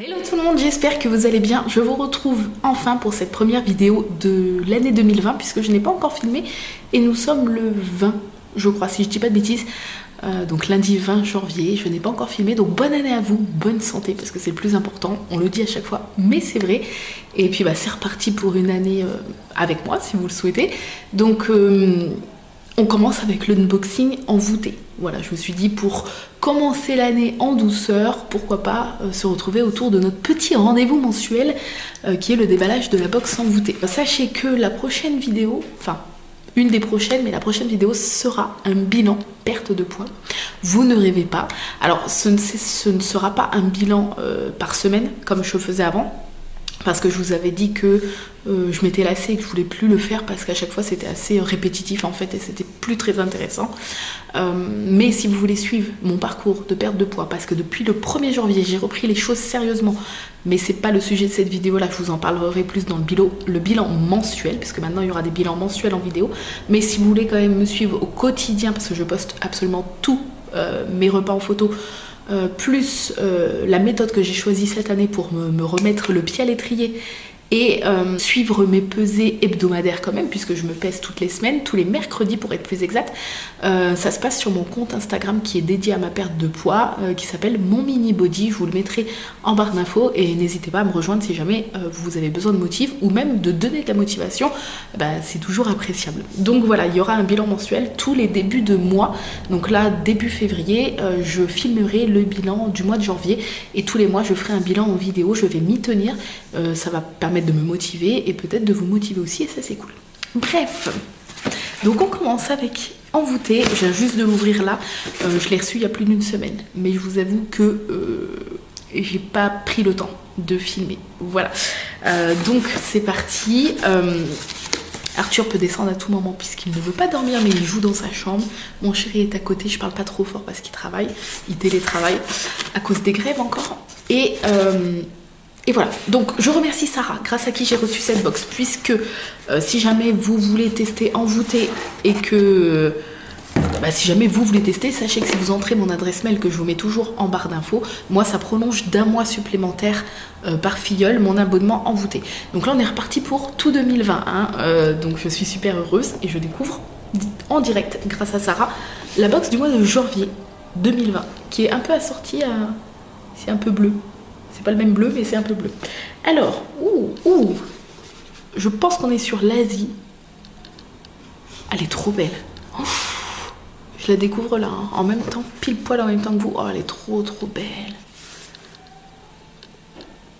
Hello tout le monde, j'espère que vous allez bien. Je vous retrouve enfin pour cette première vidéo de l'année 2020 puisque je n'ai pas encore filmé et nous sommes le 20, je crois, si je dis pas de bêtises. Donc lundi 20 janvier, je n'ai pas encore filmé, donc bonne année à vous, bonne santé parce que c'est le plus important, on le dit à chaque fois, mais c'est vrai. Et puis c'est reparti pour une année avec moi si vous le souhaitez. Donc on commence avec l'unboxing envoûté. Voilà, je me suis dit pour commencer l'année en douceur, pourquoi pas se retrouver autour de notre petit rendez-vous mensuel qui est le déballage de la box envoûtée. Sachez que la prochaine vidéo, enfin une des prochaines, mais la prochaine vidéo sera un bilan perte de poids. Vous ne rêvez pas. Alors ce ne sera pas un bilan par semaine comme je le faisais avant. Parce que je vous avais dit que je m'étais lassée et que je voulais plus le faire parce qu'à chaque fois c'était assez répétitif en fait et c'était plus très intéressant. Mais si vous voulez suivre mon parcours de perte de poids, parce que depuis le 1er janvier j'ai repris les choses sérieusement, mais c'est pas le sujet de cette vidéo là, je vous en parlerai plus dans le bilan mensuel, parce que maintenant il y aura des bilans mensuels en vidéo. Mais si vous voulez quand même me suivre au quotidien, parce que je poste absolument tous mes repas en photo, plus la méthode que j'ai choisie cette année pour me remettre le pied à l'étrier et suivre mes pesées hebdomadaires quand même, puisque je me pèse toutes les semaines, tous les mercredis pour être plus exact. Ça se passe sur mon compte Instagram qui est dédié à ma perte de poids, qui s'appelle Mon Mini Body. Je vous le mettrai en barre d'infos et n'hésitez pas à me rejoindre si jamais vous avez besoin de motifs ou même de donner de la motivation, c'est toujours appréciable. Donc voilà, il y aura un bilan mensuel tous les débuts de mois. Donc là, début février, je filmerai le bilan du mois de janvier et tous les mois, je ferai un bilan en vidéo. Je vais m'y tenir. Ça va permettre de me motiver et peut-être de vous motiver aussi et ça c'est cool. Bref, donc on commence avec envoûté. Je viens juste de l'ouvrir là, je l'ai reçu il y a plus d'une semaine, mais je vous avoue que j'ai pas pris le temps de filmer. Voilà, donc c'est parti. Arthur peut descendre à tout moment puisqu'il ne veut pas dormir mais il joue dans sa chambre. Mon chéri est à côté, je parle pas trop fort parce qu'il travaille, il télétravaille à cause des grèves encore. Et voilà, donc je remercie Sarah, grâce à qui j'ai reçu cette box, puisque si jamais vous voulez tester envoûté et que... si jamais vous voulez tester, sachez que si vous entrez mon adresse mail que je vous mets toujours en barre d'infos, moi ça prolonge d'1 mois supplémentaire par filleul mon abonnement envoûté. Donc là on est reparti pour tout 2020, donc je suis super heureuse et je découvre en direct, grâce à Sarah, la box du mois de janvier 2020, qui est un peu assortie à... c'est un peu bleu. C'est pas le même bleu, mais c'est un peu bleu. Alors, je pense qu'on est sur l'Asie. Elle est trop belle. Je la découvre là, hein, en même temps, pile poil en même temps que vous. Oh, elle est trop belle.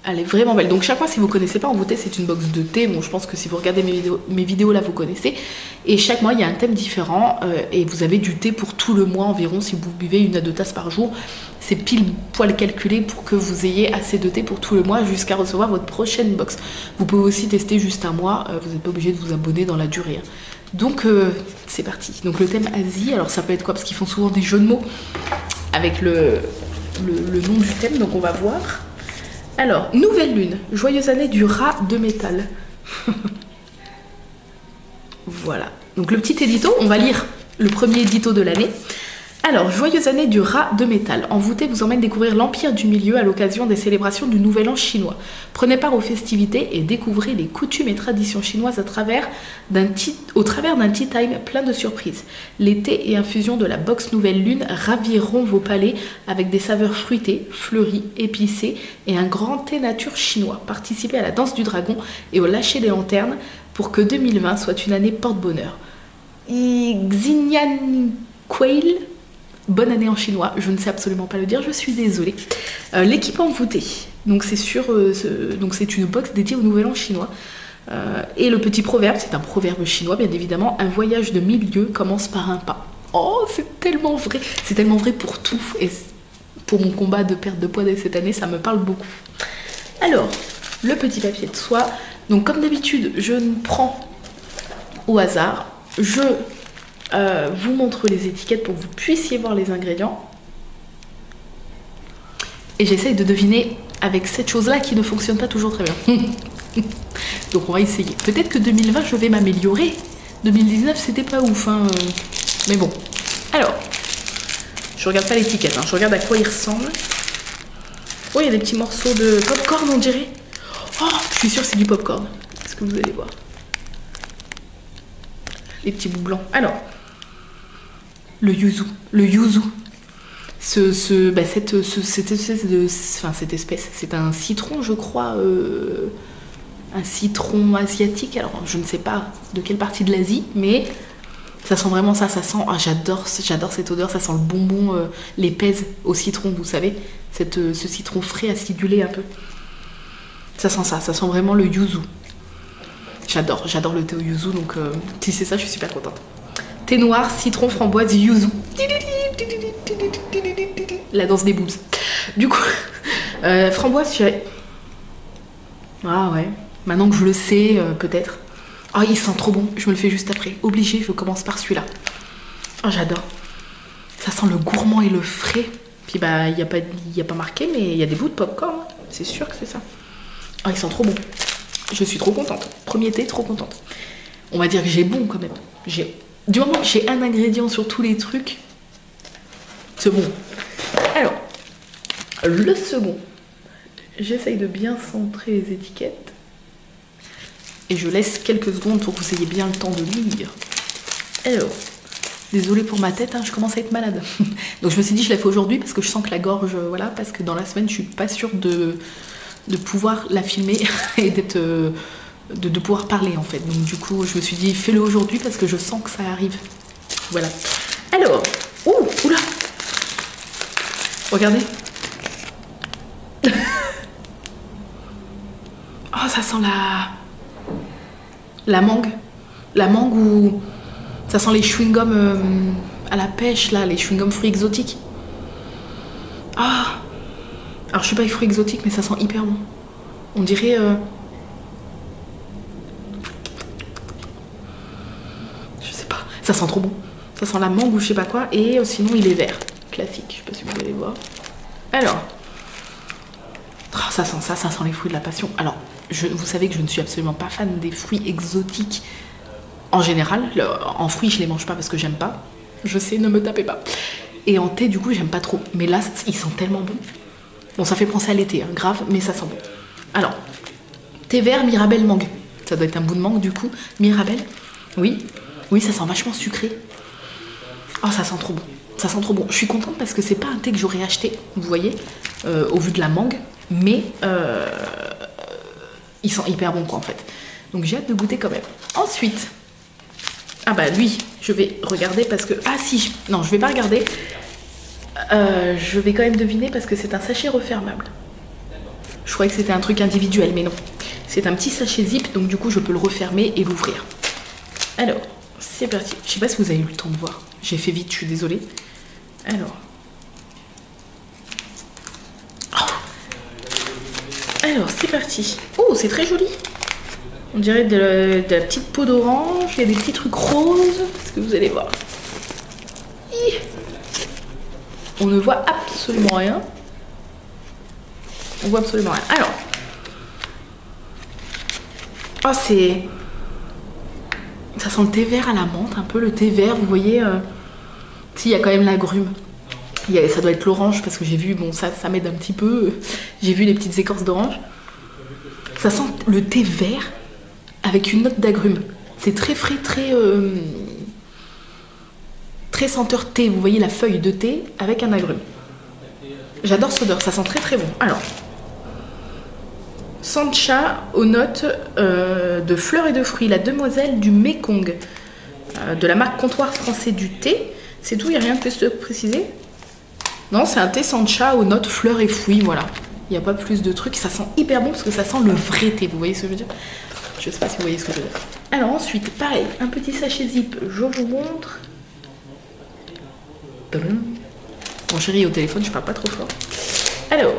Elle est vraiment belle. Donc chaque mois, si vous ne connaissez pas, envoûté, c'est une box de thé. Bon, je pense que si vous regardez mes vidéos là, vous connaissez. Et chaque mois, il y a un thème différent. Et vous avez du thé pour tout le mois environ. Si vous buvez 1 à 2 tasses par jour, c'est pile poil calculé pour que vous ayez assez de thé pour tout le mois jusqu'à recevoir votre prochaine box. Vous pouvez aussi tester juste un mois. Vous n'êtes pas obligé de vous abonner dans la durée. Hein. Donc c'est parti. Donc le thème Asie. Alors ça peut être quoi? Parce qu'ils font souvent des jeux de mots avec le nom du thème. Donc on va voir. Alors, nouvelle lune, joyeuse année du rat de métal. Voilà, donc le petit édito, on va lire le premier édito de l'année. Alors, joyeuse année du rat de métal. Envoûté vous emmène découvrir l'Empire du Milieu à l'occasion des célébrations du Nouvel An chinois. Prenez part aux festivités et découvrez les coutumes et traditions chinoises au travers d'un tea time plein de surprises. Les thés et infusions de la box Nouvelle Lune raviront vos palais avec des saveurs fruitées, fleuries, épicées et un grand thé nature chinois. Participez à la danse du dragon et au lâcher des lanternes pour que 2020 soit une année porte-bonheur. Xinyan Quail. Bonne année en chinois, je ne sais absolument pas le dire, je suis désolée. L'équipe envoûtée, donc c'est c'est une box dédiée au Nouvel An chinois. Et le petit proverbe, c'est un proverbe chinois bien évidemment, un voyage de 1000 lieues commence par un pas. Oh, c'est tellement vrai pour tout. Et pour mon combat de perte de poids de cette année, ça me parle beaucoup. Alors, le petit papier de soie. Donc comme d'habitude, je ne prends au hasard, je vous montre les étiquettes pour que vous puissiez voir les ingrédients. Et j'essaye de deviner avec cette chose-là qui ne fonctionne pas toujours très bien. Donc on va essayer. Peut-être que 2020, je vais m'améliorer. 2019, c'était pas ouf. Hein. Mais bon. Alors, je regarde pas l'étiquette. Hein. Je regarde à quoi il ressemble. Oh, il y a des petits morceaux de popcorn, on dirait. Oh, je suis sûre que c'est du popcorn. Est-ce que vous allez voir? Les petits bouts blancs. Alors, le yuzu. Le yuzu. Cette espèce, c'est un citron, je crois, un citron asiatique. Alors, je ne sais pas de quelle partie de l'Asie, mais ça sent vraiment ça. Ça sent, j'adore cette odeur. Ça sent le bonbon, les pèses au citron, vous savez, ce citron frais acidulé un peu. Ça sent ça. Ça sent vraiment le yuzu. J'adore le thé au yuzu, donc si c'est ça, je suis super contente. Thé noir, citron, framboise, yuzu. La danse des boobs. Du coup, framboise, chérie. Ah ouais, maintenant que je le sais, peut-être. Ah, il sent trop bon, je me le fais juste après. Obligé, je commence par celui-là. Ah, j'adore. Ça sent le gourmand et le frais. Puis bah, il n'y a pas marqué, mais il y a des bouts de popcorn. C'est sûr que c'est ça. Ah, il sent trop bon. Je suis trop contente. Premier thé, trop contente. On va dire que j'ai bon quand même. Du moment que j'ai un ingrédient sur tous les trucs, c'est bon. Alors, le second, j'essaye de bien centrer les étiquettes. Et je laisse quelques secondes pour que vous ayez bien le temps de lire. Alors, désolée pour ma tête, hein, je commence à être malade. Donc je me suis dit je la fais aujourd'hui parce que je sens que la gorge, voilà, parce que dans la semaine je suis pas sûre de pouvoir la filmer et de pouvoir parler en fait. Donc du coup je me suis dit fais-le aujourd'hui parce que je sens que ça arrive. Voilà. Alors, oula, regardez. Oh, ça sent la mangue. La mangue ou ça sent les chewing-gums à la pêche là, les chewing-gums fruits exotiques. Ah. Alors je suis pas les fruits exotiques mais ça sent hyper bon. On dirait je sais pas, ça sent trop bon. Ça sent la mangue ou je sais pas quoi et sinon il est vert, classique, je sais pas si vous allez voir. Alors, oh, ça sent les fruits de la passion. Alors, vous savez que je ne suis absolument pas fan des fruits exotiques en général. En fruits je les mange pas parce que j'aime pas. Je sais, ne me tapez pas. Et en thé du coup j'aime pas trop. Mais là il sent tellement bon. Bon, ça fait penser à l'été, hein, grave, mais ça sent bon. Alors, thé vert, Mirabelle mangue. Ça doit être un bout de mangue du coup. Mirabelle, oui, ça sent vachement sucré. Oh, ça sent trop bon. Ça sent trop bon. Je suis contente parce que c'est pas un thé que j'aurais acheté, vous voyez, au vu de la mangue, mais il sent hyper bon quoi en fait. Donc j'ai hâte de goûter quand même. Ensuite, ah bah lui, je vais regarder parce que... Ah si, non, je vais pas regarder. Je vais quand même deviner parce que c'est un sachet refermable. Je croyais que c'était un truc individuel, mais non. C'est un petit sachet zip, donc du coup je peux le refermer et l'ouvrir. Alors, c'est parti. Je sais pas si vous avez eu le temps de voir. J'ai fait vite, je suis désolée. Alors. Oh. Alors, c'est parti. Oh, c'est très joli. On dirait de la petite peau d'orange. Il y a des petits trucs roses. Est-ce que vous allez voir? On ne voit absolument rien. On voit absolument rien. Alors. Oh, c'est... Ça sent le thé vert à la menthe, un peu le thé vert, vous voyez. Si, il y a quand même l'agrume. Ça doit être l'orange parce que j'ai vu, bon, ça m'aide un petit peu. J'ai vu les petites écorces d'orange. Ça sent le thé vert avec une note d'agrume. C'est très frais, très senteur thé. Vous voyez la feuille de thé avec un agrume. J'adore cette odeur, ça sent très très bon. Alors, Sancha aux notes de fleurs et de fruits, la demoiselle du Mekong, de la marque Comptoir Français du thé. C'est tout, il n'y a rien de plus précisé. Non, c'est un thé Sancha aux notes fleurs et fruits, voilà. Il n'y a pas plus de trucs, ça sent hyper bon parce que ça sent le vrai thé, vous voyez ce que je veux dire? Je sais pas si vous voyez ce que je veux dire. Alors ensuite, pareil, un petit sachet zip, je vous montre. Mon chéri est au téléphone, je parle pas trop fort. Alors,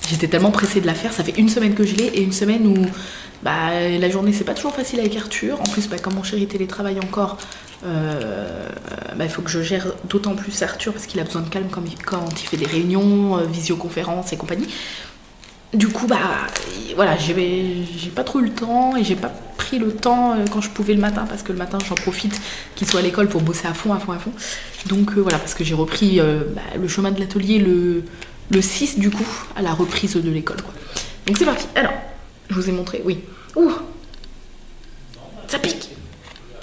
j'étais tellement pressée de la faire, ça fait une semaine que je l'ai et une semaine où bah, la journée c'est pas toujours facile avec Arthur. En plus, bah, comme mon chéri télétravaille encore, il faut que je gère d'autant plus Arthur parce qu'il a besoin de calme quand il fait des réunions, visioconférences et compagnie. du coup, bah voilà, j'ai pas trop eu le temps et j'ai pas pris le temps quand je pouvais le matin parce que le matin j'en profite qu'il soit à l'école pour bosser à fond, à fond, à fond. Donc voilà, parce que j'ai repris le chemin de l'atelier le 6 du coup, à la reprise de l'école quoi. Donc c'est parti. Alors, je vous ai montré, oui. Ouh, ça pique.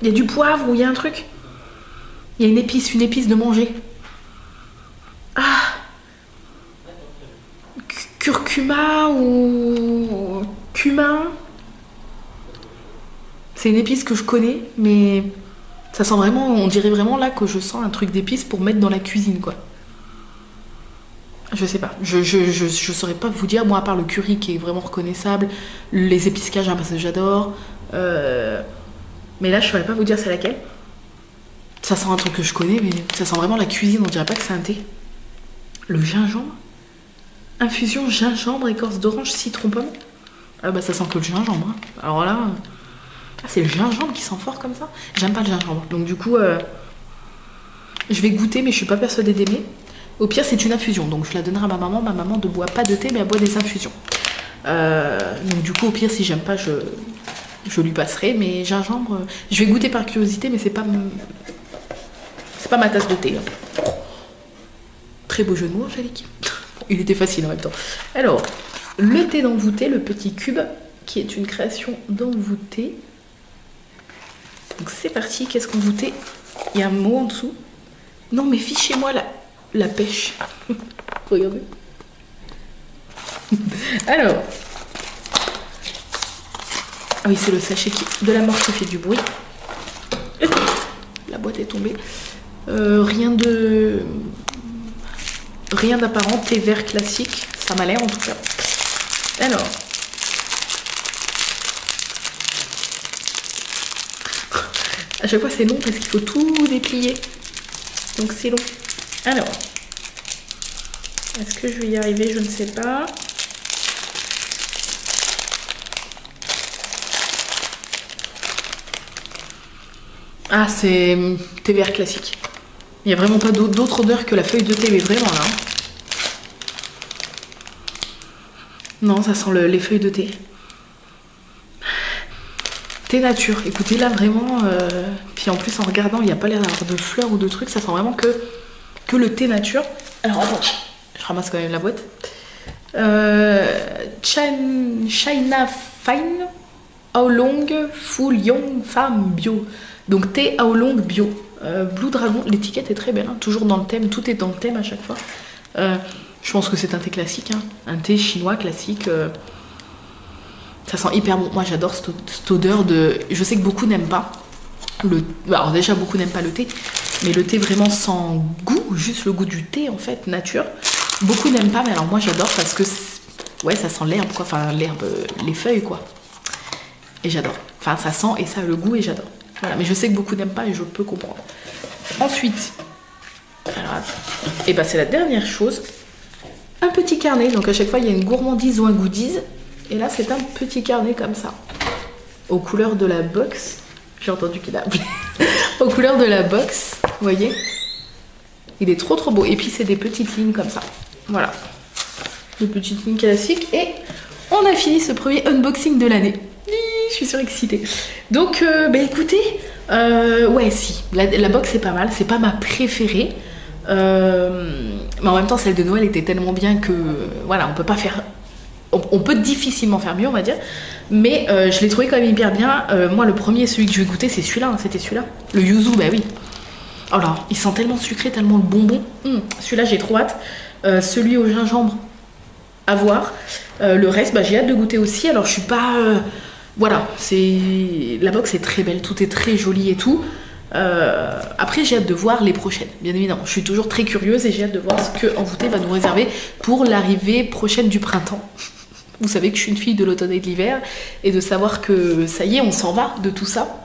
Il y a du poivre ou il y a un truc. Il y a une épice de manger. Ah, curcuma ou cumin. C'est une épice que je connais, mais ça sent vraiment, on dirait vraiment là que je sens un truc d'épice pour mettre dans la cuisine, quoi. Je sais pas, je saurais pas vous dire, moi à part le curry qui est vraiment reconnaissable, les épices cajun parce que j'adore, mais là je saurais pas vous dire c'est laquelle. Ça sent un truc que je connais, mais ça sent vraiment la cuisine, on dirait pas que c'est un thé. Le gingembre. Infusion gingembre, écorce d'orange, citron, pomme. Ah bah ça sent que le gingembre. Hein. Alors là, c'est le gingembre qui sent fort comme ça. J'aime pas le gingembre. Donc du coup, je vais goûter, mais je suis pas persuadée d'aimer. Au pire, c'est une infusion. Donc je la donnerai à ma maman. Ma maman ne boit pas de thé, mais elle boit des infusions. Donc du coup, au pire, si j'aime pas, je lui passerai. Mais gingembre, je vais goûter par curiosité, mais c'est pas ma tasse de thé. Hein. Très beau jeu de mots, Angélique. Il était facile en même temps. Alors, le thé d'envoûté, le petit cube, qui est une création d'envoûté. Donc c'est parti, qu'est-ce qu'envoûté? Il y a un mot en dessous. Non mais fichez-moi la pêche. Regardez. Alors. Ah oui, c'est le sachet de la mort qui fait du bruit. La boîte est tombée. Rien d'apparent, thé vert classique, ça m'a l'air en tout cas. Alors, à chaque fois c'est long parce qu'il faut tout déplier, donc c'est long. Alors, est-ce que je vais y arriver? Je ne sais pas. Ah, c'est thé vert classique. Il n'y a vraiment pas d'autre odeur que la feuille de thé, mais vraiment là. Non, ça sent les feuilles de thé. Thé nature. Écoutez, là vraiment... Puis en plus, en regardant, il n'y a pas l'air d'avoir de fleurs ou de trucs. Ça sent vraiment que le thé nature. Alors attends, je ramasse quand même la boîte. China Fine Oolong Full Young Farm Bio. Donc thé Oolong Bio. Blue Dragon, l'étiquette est très belle, hein, toujours dans le thème, tout est dans le thème à chaque fois. Je pense que c'est un thé classique, hein, un thé chinois classique. Ça sent hyper bon. Moi j'adore cette odeur de... Je sais que beaucoup n'aiment pas alors déjà beaucoup n'aiment pas le thé, mais le thé vraiment sans goût, juste le goût du thé en fait, nature. Beaucoup n'aiment pas, mais alors moi j'adore parce que ouais, ça sent l'herbe quoi, enfin l'herbe, les feuilles quoi. Et j'adore. Enfin ça sent et ça a le goût et j'adore. Voilà, mais je sais que beaucoup n'aiment pas et je peux comprendre. Ensuite, alors, et ben c'est la dernière chose, un petit carnet. Donc à chaque fois il y a une gourmandise ou un goodies. Et là c'est un petit carnet comme ça, aux couleurs de la box. J'ai entendu qu'il a appelé. Aux couleurs de la box, vous voyez. Il est trop beau. Et puis c'est des petites lignes comme ça. Voilà. Des petites lignes classiques. Et on a fini ce premier unboxing de l'année. Je suis surexcitée. Donc, bah écoutez, ouais, si. La box est pas mal. C'est pas ma préférée. Mais en même temps, celle de Noël était tellement bien que, voilà, on peut pas faire... On peut difficilement faire mieux, on va dire. Mais je l'ai trouvé quand même hyper bien. Moi, le premier, celui que je vais goûter, c'est celui-là. Hein, c'était celui-là. Le yuzu, bah oui. Alors, il sent tellement sucré, tellement le bonbon. Celui-là, j'ai trop hâte. Celui au gingembre, à voir. Le reste, bah, j'ai hâte de goûter aussi. Alors, je suis pas... voilà, la box est très belle. Tout est très joli et tout. Après, j'ai hâte de voir les prochaines, bien évidemment. Je suis toujours très curieuse et j'ai hâte de voir ce que Envoûté va nous réserver pour l'arrivée prochaine du printemps. Vous savez que je suis une fille de l'automne et de l'hiver, et de savoir que ça y est, on s'en va de tout ça,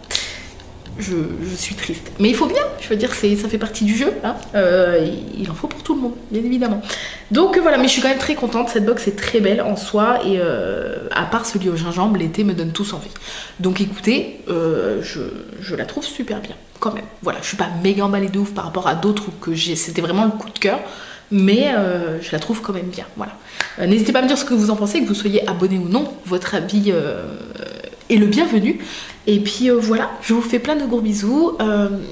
je suis triste. Mais il faut bien, je veux dire, ça fait partie du jeu, hein. Il en faut pour tout le monde, bien évidemment. Donc voilà, mais je suis quand même très contente, cette box est très belle en soi, et à part celui au gingembre, l'été me donne tous envie. Donc écoutez, je la trouve super bien, quand même. Voilà, je suis pas méga emballée de ouf par rapport à d'autres que c'était vraiment le coup de cœur. mais je la trouve quand même bien. Voilà. N'hésitez pas à me dire ce que vous en pensez, que vous soyez abonné ou non, votre avis est le bienvenu. Et puis voilà, je vous fais plein de gros bisous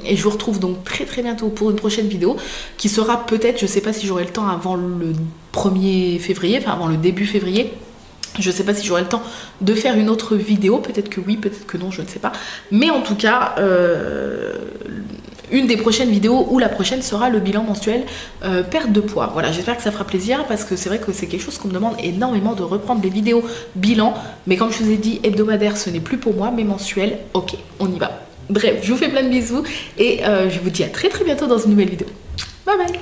et je vous retrouve donc très bientôt pour une prochaine vidéo qui sera peut-être, je sais pas si j'aurai le temps avant le 1er février, enfin avant le début février. Je sais pas si j'aurai le temps de faire une autre vidéo, peut-être que oui, peut-être que non, je ne sais pas. Mais en tout cas, une des prochaines vidéos ou la prochaine sera le bilan mensuel perte de poids. Voilà, j'espère que ça fera plaisir parce que c'est vrai que c'est quelque chose qu'on me demande énormément de reprendre les vidéos bilan. Mais comme je vous ai dit, hebdomadaire, ce n'est plus pour moi, mais mensuel, ok, on y va. Bref, je vous fais plein de bisous et je vous dis à très bientôt dans une nouvelle vidéo. Bye bye!